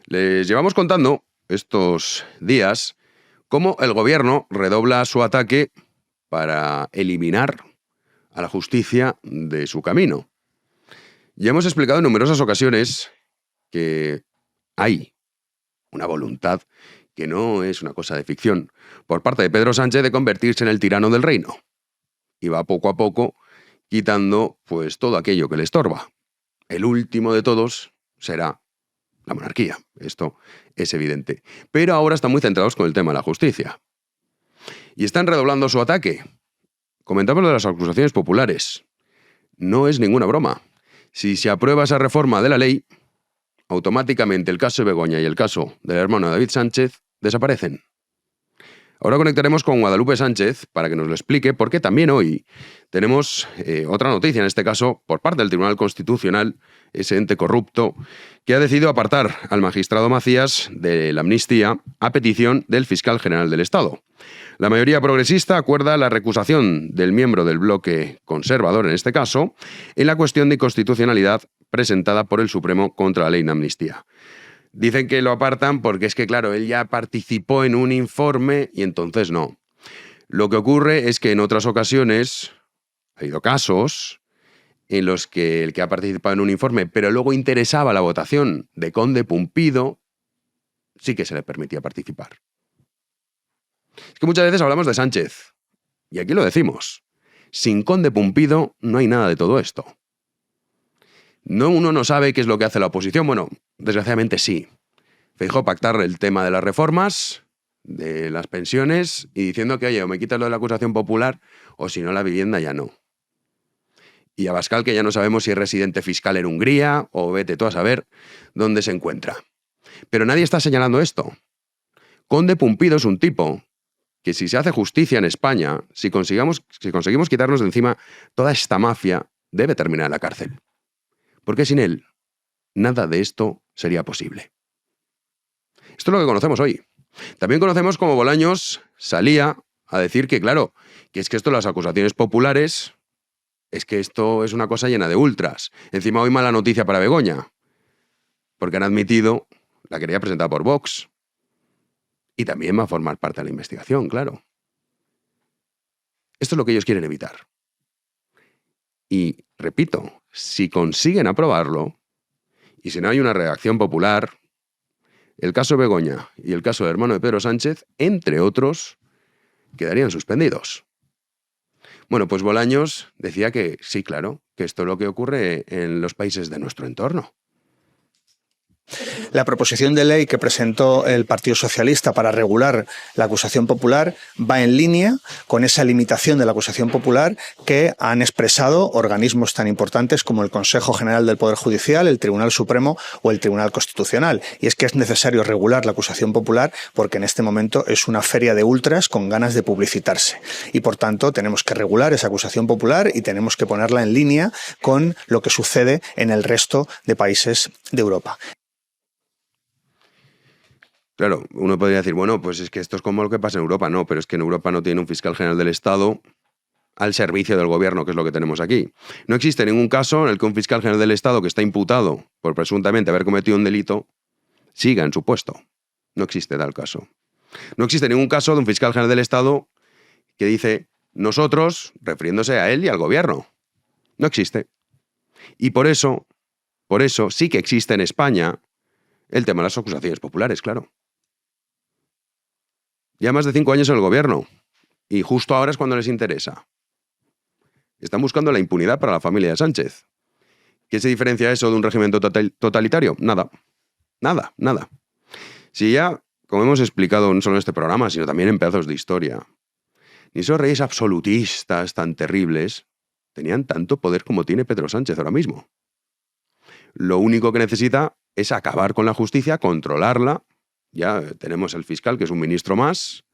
Les llevamos contando estos días cómo el gobierno redobla su ataque para eliminar a la justicia de su camino. Ya hemos explicado en numerosas ocasiones que hay una voluntad que no es una cosa de ficción por parte de Pedro Sánchez de convertirse en el tirano del reino. Y va poco a poco quitando pues todo aquello que le estorba. El último de todos será la monarquía. Esto es evidente. Pero ahora están muy centrados con el tema de la justicia. Y están redoblando su ataque. Comentamos lo de las acusaciones populares. No es ninguna broma. Si se aprueba esa reforma de la ley, automáticamente el caso de Begoña y el caso del hermano de David Sánchez desaparecen. Ahora conectaremos con Guadalupe Sánchez para que nos lo explique, porque también hoy tenemos otra noticia, en este caso por parte del Tribunal Constitucional, ese ente corrupto, que ha decidido apartar al magistrado Macías de la amnistía a petición del fiscal general del Estado. La mayoría progresista acuerda la recusación del miembro del bloque conservador, en este caso, en la cuestión de inconstitucionalidad presentada por el Supremo contra la ley de amnistía. Dicen que lo apartan porque es que, claro, él ya participó en un informe y entonces no. Lo que ocurre es que en otras ocasiones ha habido casos en los que el que ha participado en un informe, pero luego interesaba la votación de Conde Pumpido, sí que se le permitía participar. Es que muchas veces hablamos de Sánchez, y aquí lo decimos. Sin Conde Pumpido no hay nada de todo esto. Uno no sabe qué es lo que hace la oposición. Bueno, desgraciadamente sí. Feijóo pactar el tema de las reformas, de las pensiones, y diciendo que, oye, o me quitas lo de la acusación popular, o si no, la vivienda ya no. Y Abascal, que ya no sabemos si es residente fiscal en Hungría, o vete tú a saber dónde se encuentra. Pero nadie está señalando esto. Conde Pumpido es un tipo que, si se hace justicia en España, si conseguimos quitarnos de encima toda esta mafia, debe terminar en la cárcel. Porque sin él, nada de esto sería posible. Esto es lo que conocemos hoy. También conocemos cómo Bolaños salía a decir que, claro, que es que esto de las acusaciones populares, es que esto es una cosa llena de ultras. Encima hoy mala noticia para Begoña, porque han admitido la querella presentada por Vox. Y también va a formar parte de la investigación, claro. Esto es lo que ellos quieren evitar. Y, repito, si consiguen aprobarlo, y si no hay una reacción popular, el caso de Begoña y el caso del hermano de Pedro Sánchez, entre otros, quedarían suspendidos. Bueno, pues Bolaños decía que sí, claro, que esto es lo que ocurre en los países de nuestro entorno. La proposición de ley que presentó el Partido Socialista para regular la acusación popular va en línea con esa limitación de la acusación popular que han expresado organismos tan importantes como el Consejo General del Poder Judicial, el Tribunal Supremo o el Tribunal Constitucional. Y es que es necesario regular la acusación popular porque en este momento es una feria de ultras con ganas de publicitarse. Y por tanto tenemos que regular esa acusación popular y tenemos que ponerla en línea con lo que sucede en el resto de países de Europa. Claro, uno podría decir, bueno, pues es que esto es como lo que pasa en Europa. No, pero es que en Europa no tiene un fiscal general del Estado al servicio del gobierno, que es lo que tenemos aquí. No existe ningún caso en el que un fiscal general del Estado que está imputado por presuntamente haber cometido un delito siga en su puesto. No existe tal caso. No existe ningún caso de un fiscal general del Estado que dice nosotros, refiriéndose a él y al gobierno. No existe. Y por eso sí que existe en España el tema de las acusaciones populares, claro. Ya más de 5 años en el gobierno. Y justo ahora es cuando les interesa. Están buscando la impunidad para la familia de Sánchez. ¿Qué se diferencia eso de un régimen totalitario? Nada. Nada, nada. Si ya, como hemos explicado no solo en este programa, sino también en pedazos de historia, ni esos reyes absolutistas tan terribles tenían tanto poder como tiene Pedro Sánchez ahora mismo. Lo único que necesita es acabar con la justicia, controlarla. Ya tenemos el fiscal, que es un ministro más,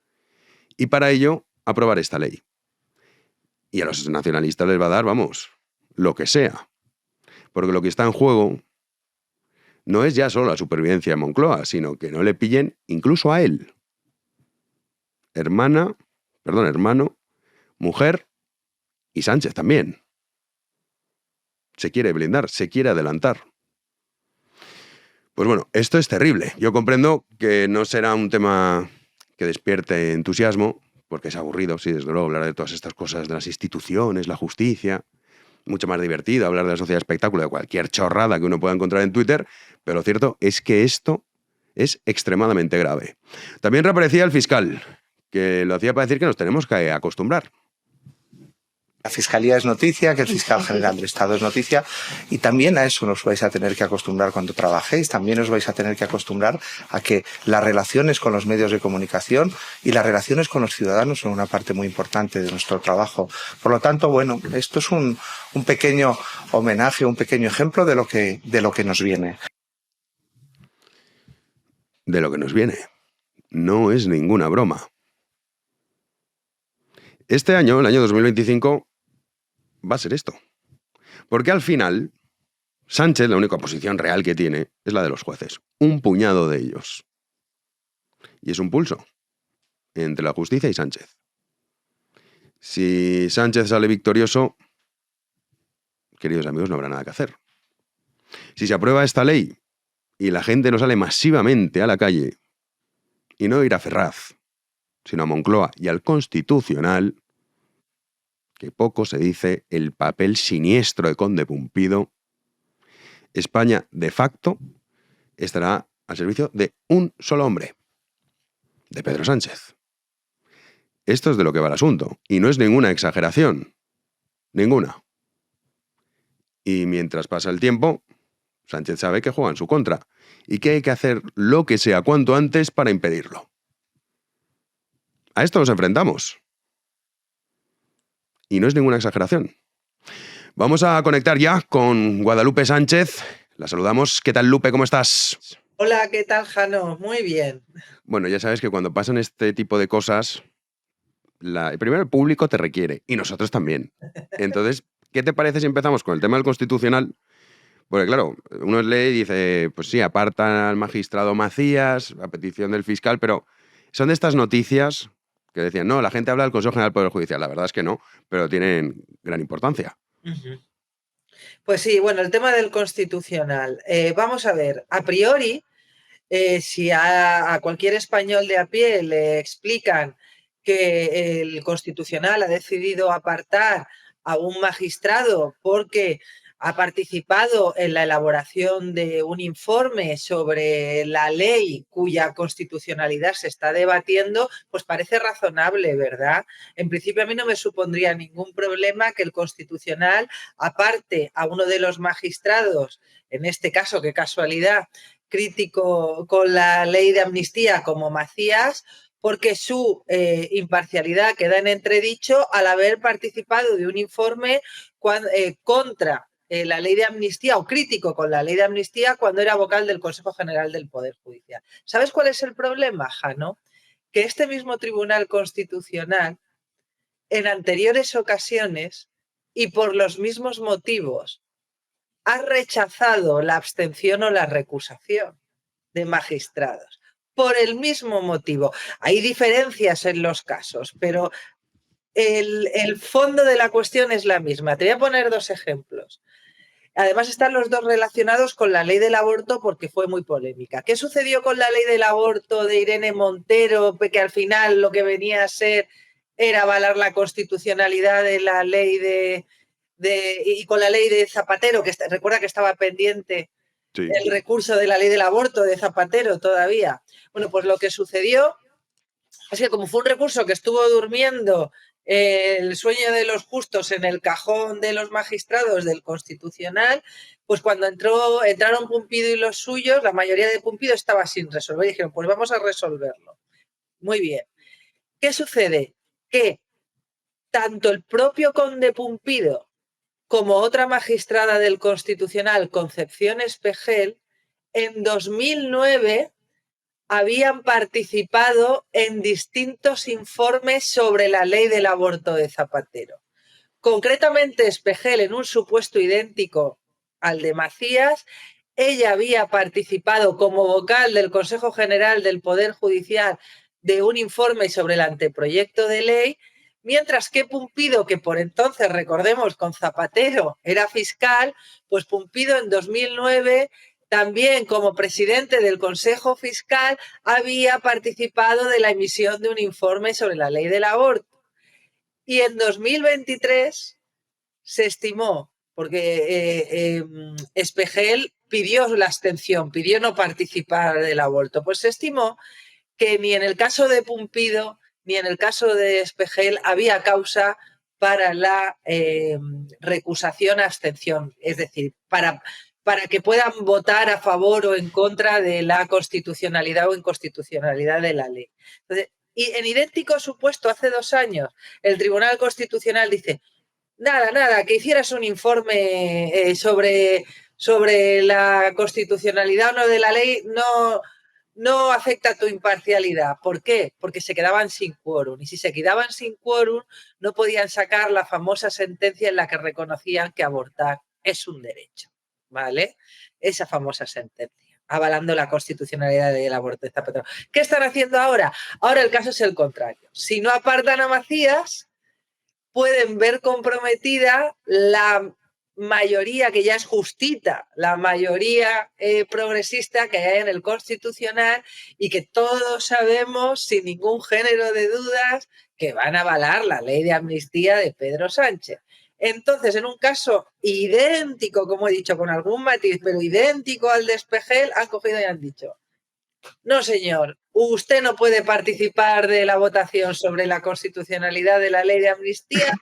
y para ello aprobar esta ley. Y a los nacionalistas les va a dar, vamos, lo que sea. Porque lo que está en juego no es ya solo la supervivencia de Moncloa, sino que no le pillen incluso a él. Hermano, mujer y Sánchez también. Se quiere blindar, se quiere adelantar. Pues bueno, esto es terrible. Yo comprendo que no será un tema que despierte entusiasmo, porque es aburrido, sí, desde luego, hablar de todas estas cosas, de las instituciones, la justicia. Mucho más divertido hablar de la sociedad de espectáculo, de cualquier chorrada que uno pueda encontrar en Twitter, pero lo cierto es que esto es extremadamente grave. También reaparecía el fiscal, que lo hacía para decir que nos tenemos que acostumbrar. La Fiscalía es noticia, que el Fiscal General del Estado es noticia, y también a eso nos vais a tener que acostumbrar cuando trabajéis, también os vais a tener que acostumbrar a que las relaciones con los medios de comunicación y las relaciones con los ciudadanos son una parte muy importante de nuestro trabajo. Por lo tanto, bueno, esto es un pequeño homenaje, un pequeño ejemplo de lo que nos viene. De lo que nos viene. No es ninguna broma. Este año, el año 2025, va a ser esto. Porque al final, Sánchez, la única oposición real que tiene, es la de los jueces. Un puñado de ellos. Y es un pulso entre la justicia y Sánchez. Si Sánchez sale victorioso, queridos amigos, no habrá nada que hacer. Si se aprueba esta ley y la gente no sale masivamente a la calle, y no ir a Ferraz, sino a Moncloa y al Constitucional, que poco se dice el papel siniestro de Conde Pumpido, España, de facto, estará al servicio de un solo hombre, de Pedro Sánchez. Esto es de lo que va el asunto, y no es ninguna exageración. Ninguna. Y mientras pasa el tiempo, Sánchez sabe que juega en su contra, y que hay que hacer lo que sea cuanto antes para impedirlo. A esto nos enfrentamos. Y no es ninguna exageración. Vamos a conectar ya con Guadalupe Sánchez. La saludamos. ¿Qué tal, Lupe? ¿Cómo estás? Hola, ¿qué tal, Jano? Muy bien. Bueno, ya sabes que cuando pasan este tipo de cosas, primero el público te requiere, y nosotros también. Entonces, ¿qué te parece si empezamos con el tema del Constitucional? Porque claro, uno lee y dice, pues sí, apartan al magistrado Macías, a petición del fiscal, pero son de estas noticias que decían, no, la gente habla del Consejo General del Poder Judicial. La verdad es que no, pero tienen gran importancia. Pues sí, bueno, el tema del Constitucional. Vamos a ver, a priori, si a cualquier español de a pie le explican que el Constitucional ha decidido apartar a un magistrado porque ha participado en la elaboración de un informe sobre la ley cuya constitucionalidad se está debatiendo, pues parece razonable, ¿verdad? En principio a mí no me supondría ningún problema que el Constitucional aparte a uno de los magistrados, en este caso, qué casualidad, crítico con la ley de amnistía como Macías, porque su imparcialidad queda en entredicho al haber participado de un informe contra la ley de amnistía o crítico con la ley de amnistía cuando era vocal del Consejo General del Poder Judicial. ¿Sabes cuál es el problema, Jano? Que este mismo Tribunal Constitucional, en anteriores ocasiones y por los mismos motivos, ha rechazado la abstención o la recusación de magistrados. Por el mismo motivo. Hay diferencias en los casos, pero el fondo de la cuestión es la misma. Te voy a poner dos ejemplos. Además están los dos relacionados con la ley del aborto porque fue muy polémica. ¿Qué sucedió con la ley del aborto de Irene Montero? Que al final lo que venía a ser era avalar la constitucionalidad de la ley y con la ley de Zapatero, que recuerda que estaba pendiente sí, el recurso de la ley del aborto de Zapatero todavía. Bueno, pues lo que sucedió es que como fue un recurso que estuvo durmiendo el sueño de los justos en el cajón de los magistrados del Constitucional, pues cuando entraron Pumpido y los suyos, la mayoría de Pumpido estaba sin resolver y dijeron, pues vamos a resolverlo. Muy bien. ¿Qué sucede? Que tanto el propio conde Pumpido como otra magistrada del Constitucional, Concepción Espejel, en 2009 habían participado en distintos informes sobre la ley del aborto de Zapatero. Concretamente, Espejel, en un supuesto idéntico al de Macías, ella había participado como vocal del Consejo General del Poder Judicial de un informe sobre el anteproyecto de ley, mientras que Pumpido, que por entonces, recordemos, con Zapatero era fiscal, pues Pumpido en 2009 también como presidente del Consejo Fiscal había participado de la emisión de un informe sobre la ley del aborto. Y en 2023 se estimó, porque Espejel pidió la abstención, pidió no participar del aborto, pues se estimó que ni en el caso de Pumpido ni en el caso de Espejel había causa para la recusación a abstención, es decir, para que puedan votar a favor o en contra de la constitucionalidad o inconstitucionalidad de la ley. Entonces, y en idéntico supuesto, hace 2 años, el Tribunal Constitucional dice, nada, que hicieras un informe sobre la constitucionalidad o no de la ley no afecta tu imparcialidad. ¿Por qué? Porque se quedaban sin quórum. Y si se quedaban sin quórum, no podían sacar la famosa sentencia en la que reconocían que abortar es un derecho. ¿Vale? Esa famosa sentencia, avalando la constitucionalidad del aborto de Zapatero. ¿Qué están haciendo ahora? Ahora el caso es el contrario. Si no apartan a Macías, pueden ver comprometida la mayoría que ya es justita, la mayoría progresista que hay en el Constitucional y que todos sabemos sin ningún género de dudas que van a avalar la ley de amnistía de Pedro Sánchez. Entonces, en un caso idéntico, como he dicho, con algún matiz, pero idéntico al de Espejel, han cogido y han dicho, no, señor, usted no puede participar de la votación sobre la constitucionalidad de la ley de amnistía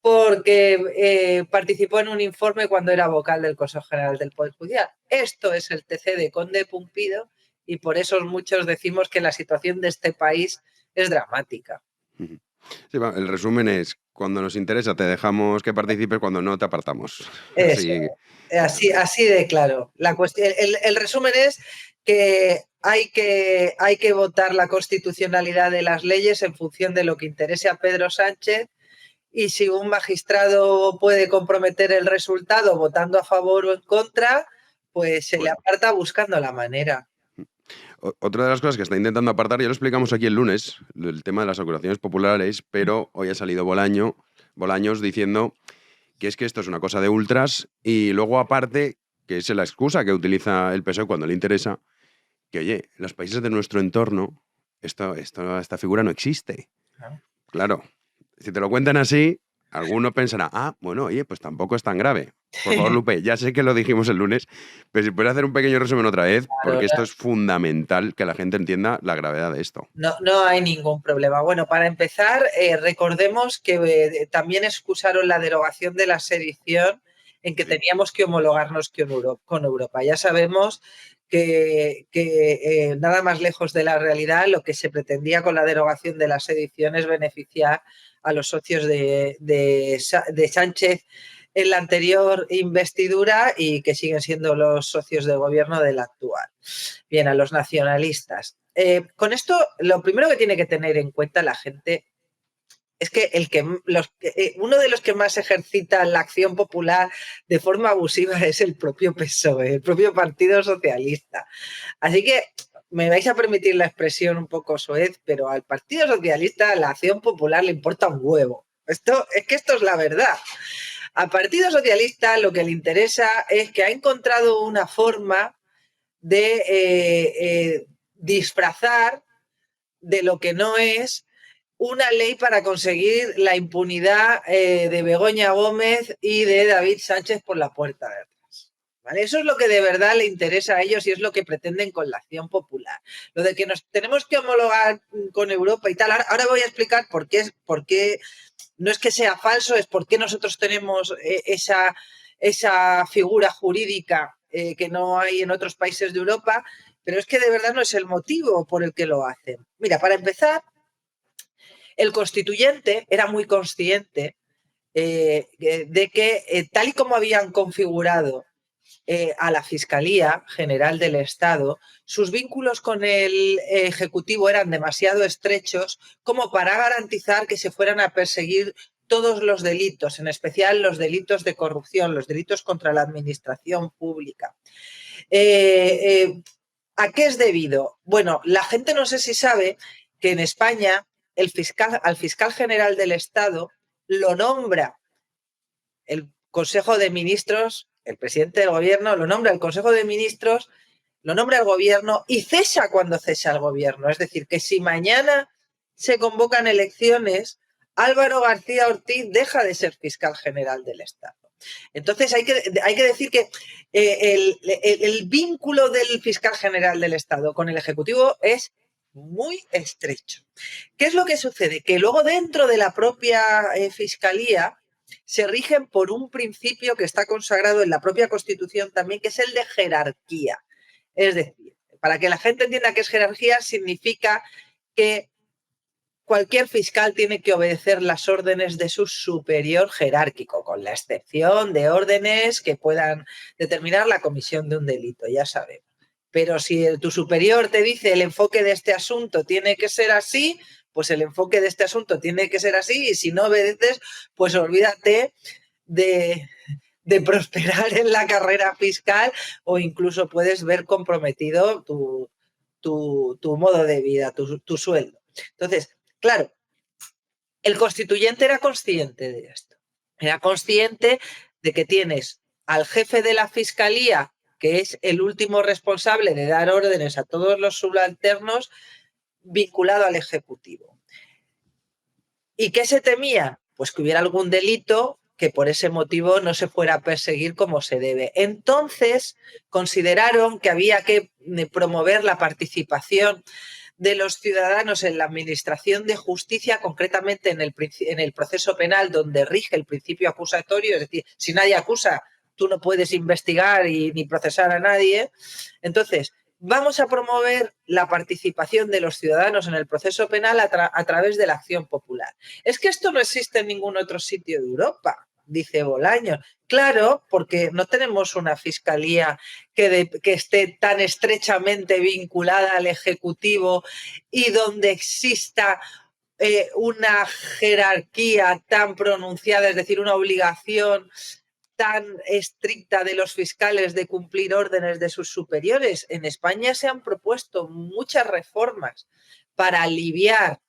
porque participó en un informe cuando era vocal del Consejo General del Poder Judicial. Esto es el TC de Conde Pumpido y por eso muchos decimos que la situación de este país es dramática. Sí, el resumen es, cuando nos interesa te dejamos que participes, cuando no te apartamos. Así de claro. El resumen es que hay que votar la constitucionalidad de las leyes en función de lo que interese a Pedro Sánchez y si un magistrado puede comprometer el resultado votando a favor o en contra, pues se le aparta buscando la manera. Otra de las cosas que está intentando apartar, ya lo explicamos aquí el lunes, el tema de las acusaciones populares, pero hoy ha salido Bolaños diciendo que es que esto es una cosa de ultras y luego aparte, que es la excusa que utiliza el PSOE cuando le interesa, que oye, en los países de nuestro entorno esta figura no existe. Claro, si te lo cuentan así, alguno pensará, bueno, oye, pues tampoco es tan grave. Por favor, Lupe, ya sé que lo dijimos el lunes, pero si puedes hacer un pequeño resumen otra vez, porque esto es fundamental que la gente entienda la gravedad de esto. No hay ningún problema. Bueno, para empezar, recordemos que también excusaron la derogación de la sedición en que teníamos que homologarnos con Europa. Ya sabemos que nada más lejos de la realidad, lo que se pretendía con la derogación de la sedición es beneficiar a los socios de Sánchez en la anterior investidura y que siguen siendo los socios de gobierno de la actual. Bien, a los nacionalistas. Con esto, lo primero que tiene que tener en cuenta la gente es que uno de los que más ejercita la acción popular de forma abusiva es el propio PSOE, el propio Partido Socialista. Así que me vais a permitir la expresión un poco soez, pero al Partido Socialista la acción popular le importa un huevo. Esto es la verdad. Al Partido Socialista lo que le interesa es que ha encontrado una forma de disfrazar de lo que no es una ley para conseguir la impunidad de Begoña Gómez y de David Sánchez por la puerta de atrás. ¿Vale? Eso es lo que de verdad le interesa a ellos y es lo que pretenden con la acción popular. Lo de que nos tenemos que homologar con Europa y tal. Ahora voy a explicar por qué no es que sea falso, es por qué nosotros tenemos esa figura jurídica que no hay en otros países de Europa, pero es que de verdad no es el motivo por el que lo hacen. Mira, para empezar, el constituyente era muy consciente de que tal y como habían configurado a la Fiscalía General del Estado, sus vínculos con el Ejecutivo eran demasiado estrechos como para garantizar que se fueran a perseguir todos los delitos, en especial los delitos de corrupción, los delitos contra la administración pública. ¿A qué es debido? Bueno, la gente no sé si sabe que en España al fiscal general del Estado lo nombra el Consejo de Ministros el presidente del gobierno lo nombra el Consejo de Ministros, lo nombra el gobierno y cesa cuando cesa el gobierno. Es decir, que si mañana se convocan elecciones, Álvaro García Ortiz deja de ser fiscal general del Estado. Entonces hay que decir que el vínculo del fiscal general del Estado con el Ejecutivo es muy estrecho. ¿Qué es lo que sucede? Que luego dentro de la propia Fiscalía se rigen por un principio que está consagrado en la propia Constitución también, que es el de jerarquía. Es decir, para que la gente entienda qué es jerarquía, significa que cualquier fiscal tiene que obedecer las órdenes de su superior jerárquico, con la excepción de órdenes que puedan determinar la comisión de un delito, ya sabemos. Pero si tu superior te dice el enfoque de este asunto tiene que ser así, pues el enfoque de este asunto tiene que ser así, y si no obedeces, pues olvídate de prosperar en la carrera fiscal, o incluso puedes ver comprometido tu modo de vida, tu sueldo. Entonces, claro, el constituyente era consciente de esto. Era consciente de que tienes al jefe de la fiscalía, que es el último responsable de dar órdenes a todos los subalternos, vinculado al ejecutivo. ¿Y qué se temía? Pues que hubiera algún delito que por ese motivo no se fuera a perseguir como se debe. Entonces consideraron que había que promover la participación de los ciudadanos en la administración de justicia, concretamente en el proceso penal, donde rige el principio acusatorio, es decir, si nadie acusa, tú no puedes investigar ni procesar a nadie. Entonces, vamos a promover la participación de los ciudadanos en el proceso penal a través de la acción popular. Es que esto no existe en ningún otro sitio de Europa, dice Bolaños. Claro, porque no tenemos una fiscalía que esté tan estrechamente vinculada al Ejecutivo y donde exista una jerarquía tan pronunciada, es decir, una obligación tan estricta de los fiscales de cumplir órdenes de sus superiores. En España se han propuesto muchas reformas para aliviar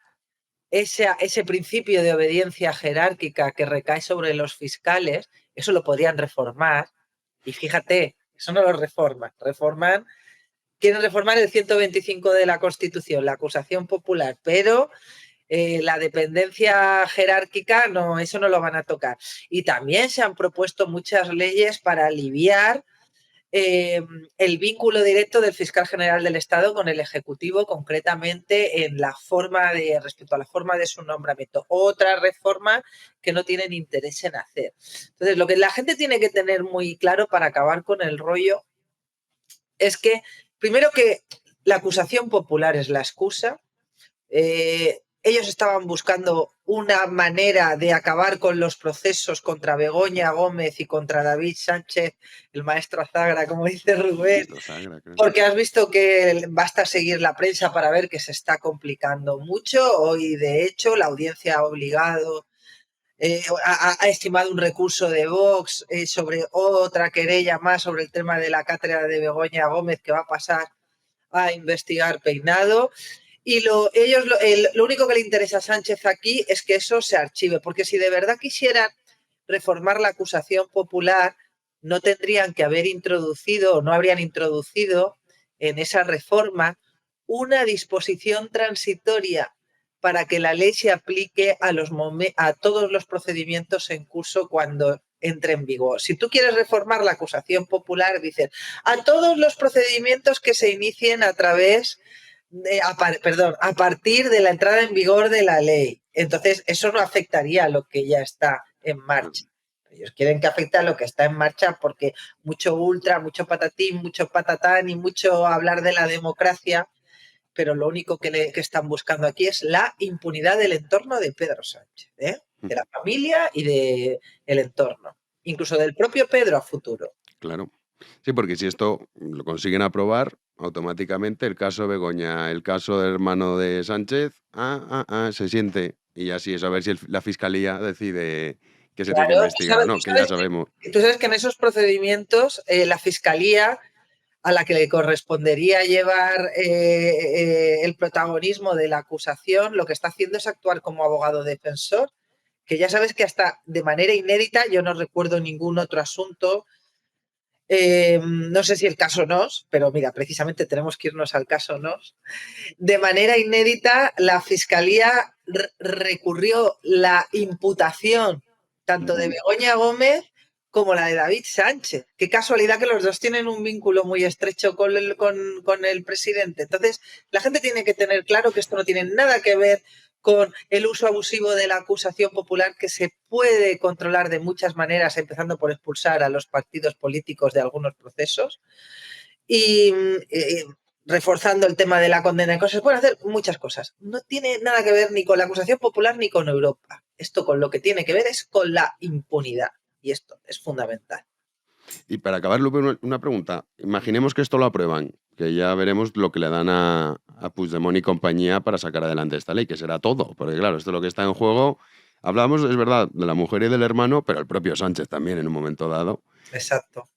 ese principio de obediencia jerárquica que recae sobre los fiscales. Eso lo podrían reformar. Y fíjate, eso no lo reforman. Quieren reformar el 125 de la Constitución, la acusación popular, pero la dependencia jerárquica, no, eso no lo van a tocar. Y también se han propuesto muchas leyes para aliviar el vínculo directo del fiscal general del Estado con el Ejecutivo, concretamente en respecto a la forma de su nombramiento. Otra reforma que no tienen interés en hacer. Entonces, lo que la gente tiene que tener muy claro para acabar con el rollo es que, primero, que la acusación popular es la excusa. Ellos estaban buscando una manera de acabar con los procesos contra Begoña Gómez y contra David Sánchez, el maestro Azagra, como dice Rubén, porque has visto que basta seguir la prensa para ver que se está complicando mucho. Hoy, de hecho, la audiencia ha obligado, ha estimado un recurso de Vox sobre otra querella más sobre el tema de la cátedra de Begoña Gómez, que va a pasar a investigar Peinado. Y lo único que le interesa a Sánchez aquí es que eso se archive, porque si de verdad quisieran reformar la acusación popular, no tendrían que haber introducido, o no habrían introducido en esa reforma una disposición transitoria para que la ley se aplique a todos los procedimientos en curso cuando entre en vigor. Si tú quieres reformar la acusación popular, dices a todos los procedimientos que se inicien a partir de la entrada en vigor de la ley. Entonces, eso no afectaría a lo que ya está en marcha. Ellos quieren que afecte a lo que está en marcha porque mucho ultra, mucho patatín, mucho patatán y mucho hablar de la democracia, pero lo único que están buscando aquí es la impunidad del entorno de Pedro Sánchez, de la familia y del entorno, incluso del propio Pedro a futuro. Claro. Sí, porque si esto lo consiguen aprobar, automáticamente el caso Begoña, el caso del hermano de Sánchez, se siente. Y así es, a ver si la fiscalía decide que se tiene que investigar, ¿no? Que ya sabemos. Tú sabes que en esos procedimientos la fiscalía, a la que le correspondería llevar el protagonismo de la acusación, lo que está haciendo es actuar como abogado defensor, que ya sabes que hasta de manera inédita, yo no recuerdo ningún otro asunto no sé si el caso Nos, pero mira, precisamente tenemos que irnos al caso Nos. De manera inédita, la Fiscalía recurrió la imputación tanto de Begoña Gómez como la de David Sánchez. Qué casualidad que los dos tienen un vínculo muy estrecho con el presidente. Entonces, la gente tiene que tener claro que esto no tiene nada que ver con el uso abusivo de la acusación popular, que se puede controlar de muchas maneras, empezando por expulsar a los partidos políticos de algunos procesos y reforzando el tema de la condena de cosas. Se pueden hacer muchas cosas. No tiene nada que ver ni con la acusación popular ni con Europa. Esto con lo que tiene que ver es con la impunidad. Y esto es fundamental. Y para acabar, Lupe, una pregunta. Imaginemos que esto lo aprueban, que ya veremos lo que le dan a Puigdemont y compañía para sacar adelante esta ley, que será todo. Porque claro, esto es lo que está en juego. Hablamos, es verdad, de la mujer y del hermano, pero el propio Sánchez también en un momento dado. Exacto.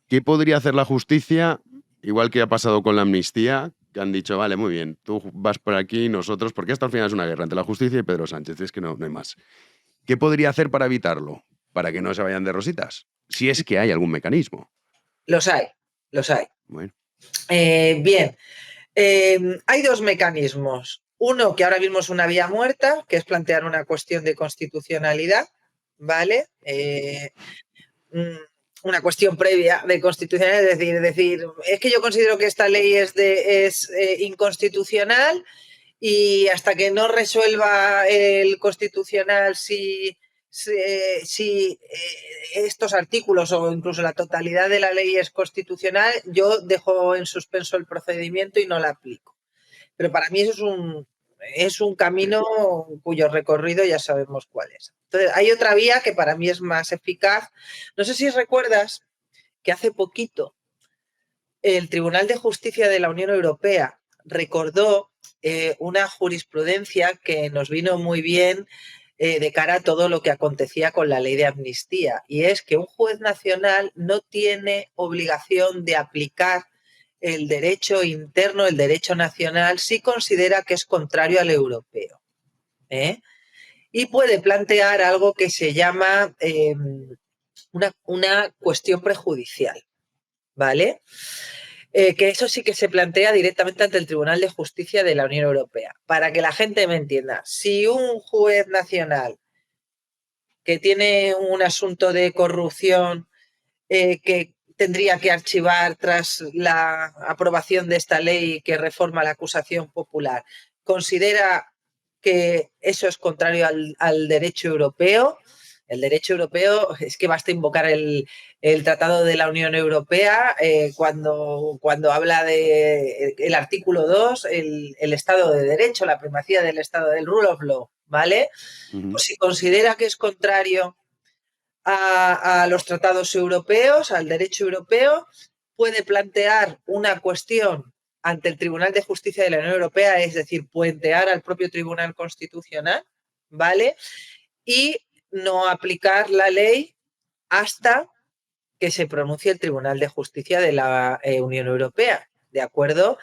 ¿Qué podría hacer la justicia? Igual que ha pasado con la amnistía, que han dicho, vale, muy bien, tú vas por aquí, nosotros, porque esto al final es una guerra entre la justicia y Pedro Sánchez, es que no hay más. ¿Qué podría hacer para evitarlo? Para que no se vayan de rositas. Si es que hay algún mecanismo. Los hay, los hay. Bueno. Bien, hay dos mecanismos. Uno que ahora mismo es una vía muerta, que es plantear una cuestión de constitucionalidad, ¿vale? Una cuestión previa de constitucionalidad, es decir, es que yo considero que esta ley es inconstitucional y hasta que no resuelva el constitucional si estos artículos o incluso la totalidad de la ley es constitucional, yo dejo en suspenso el procedimiento y no la aplico. Pero para mí eso es un camino cuyo recorrido ya sabemos cuál es. Entonces, hay otra vía que para mí es más eficaz. No sé si recuerdas que hace poquito el Tribunal de Justicia de la Unión Europea recordó una jurisprudencia que nos vino muy bien de cara a todo lo que acontecía con la ley de amnistía, y es que un juez nacional no tiene obligación de aplicar el derecho interno, el derecho nacional, si considera que es contrario al europeo. Y puede plantear algo que se llama una cuestión prejudicial, ¿vale? Que eso sí que se plantea directamente ante el Tribunal de Justicia de la Unión Europea. Para que la gente me entienda, si un juez nacional que tiene un asunto de corrupción que tendría que archivar tras la aprobación de esta ley que reforma la acusación popular, considera que eso es contrario al derecho europeo. El derecho europeo es que basta invocar el Tratado de la Unión Europea cuando habla de el artículo 2, el Estado de Derecho, la primacía del Estado, del rule of law, ¿vale? Pues si considera que es contrario a los tratados europeos, al derecho europeo, puede plantear una cuestión ante el Tribunal de Justicia de la Unión Europea, es decir, puentear al propio Tribunal Constitucional, ¿vale? Y no aplicar la ley hasta que se pronuncie el Tribunal de Justicia de la Unión Europea, ¿de acuerdo?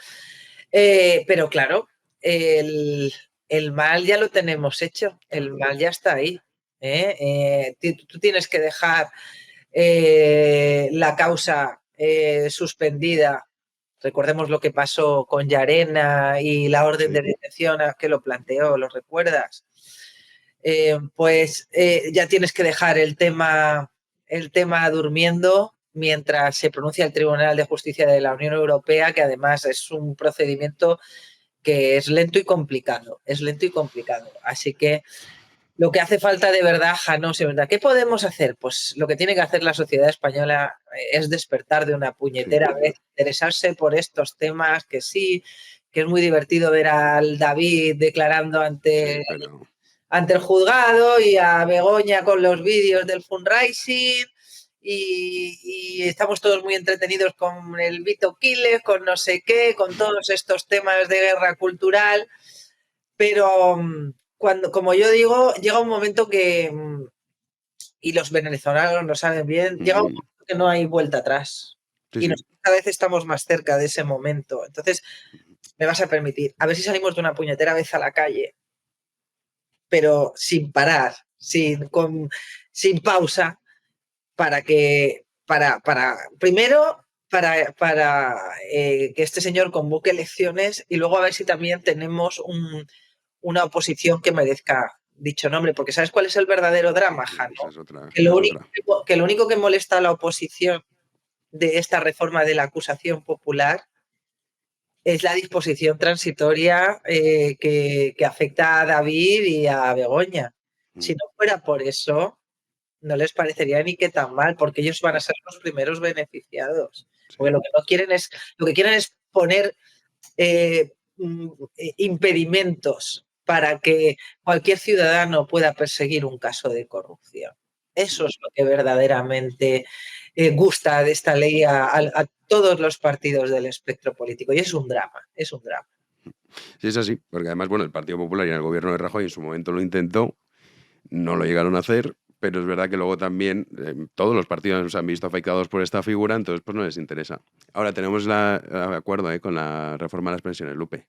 Pero claro, el mal ya lo tenemos hecho, el mal ya está ahí. Tú tienes que dejar la causa suspendida. Recordemos lo que pasó con Llarena y la orden de detención que lo planteó, ¿lo recuerdas? Pues ya tienes que dejar el tema durmiendo mientras se pronuncia el Tribunal de Justicia de la Unión Europea, que además es un procedimiento que es lento y complicado, Así que lo que hace falta de verdad, Janos, ¿verdad? ¿Qué podemos hacer? Pues lo que tiene que hacer la sociedad española es despertar de una puñetera vez, interesarse por estos temas, que sí, que es muy divertido ver al David declarando ante el juzgado y a Begoña con los vídeos del fundraising y estamos todos muy entretenidos con el Vito Quiles, con no sé qué, con todos estos temas de guerra cultural, pero como yo digo, llega un momento que, y los venezolanos lo saben bien, llega un momento que no hay vuelta atrás. Y nosotros cada vez estamos más cerca de ese momento. Entonces, me vas a permitir, a ver si salimos de una puñetera vez a la calle, pero sin parar, sin pausa, para que primero, que este señor convoque elecciones y luego a ver si también tenemos una oposición que merezca dicho nombre, porque ¿sabes cuál es el verdadero drama, Jano? Que lo único que molesta a la oposición de esta reforma de la acusación popular es la disposición transitoria que afecta a David y a Begoña. Si no fuera por eso, no les parecería ni que tan mal, porque ellos van a ser los primeros beneficiados. Porque lo que quieren es poner impedimentos para que cualquier ciudadano pueda perseguir un caso de corrupción. Eso es lo que verdaderamente gusta de esta ley a todos los partidos del espectro político. Y es un drama, es un drama. Sí, es así, porque además, bueno, el Partido Popular y el gobierno de Rajoy en su momento lo intentó, no lo llegaron a hacer, pero es verdad que luego también todos los partidos se han visto afectados por esta figura, entonces pues no les interesa. Ahora tenemos el acuerdo con la reforma de las pensiones, Lupe.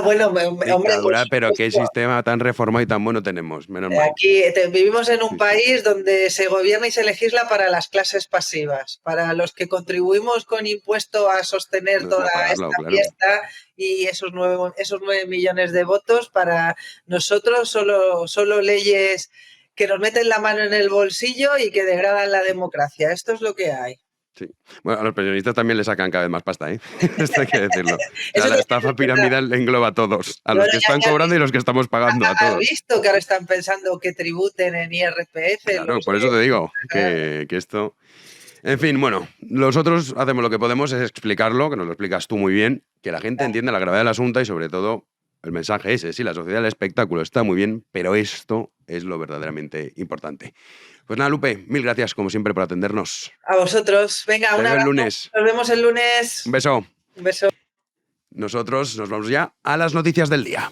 Bueno, hombre, pero qué sistema tan reformado y tan bueno tenemos, menos mal. Aquí vivimos en un país donde se gobierna y se legisla para las clases pasivas, para los que contribuimos con impuesto a sostener toda esta fiesta y esos 9 millones de votos. Para nosotros solo leyes que nos meten la mano en el bolsillo y que degradan la democracia. Esto es lo que hay. Sí. Bueno, a los pensionistas también le sacan cada vez más pasta, ¿eh? Esto hay que decirlo. O sea, la estafa piramidal engloba a todos, a los que están cobrando y los que estamos pagando, a todos. ¿Has visto que ahora están pensando que tributen en IRPF? Claro, por eso te digo que esto... En fin, bueno, nosotros hacemos lo que podemos, es explicarlo, que nos lo explicas tú muy bien, que la gente entienda la gravedad del asunto y sobre todo el mensaje ese. Sí, la sociedad del espectáculo está muy bien, pero esto es lo verdaderamente importante. Pues nada, Lupe, mil gracias como siempre por atendernos. A vosotros. Venga, un abrazo. Nos vemos el lunes. Un beso. Un beso. Nosotros nos vamos ya a las noticias del día.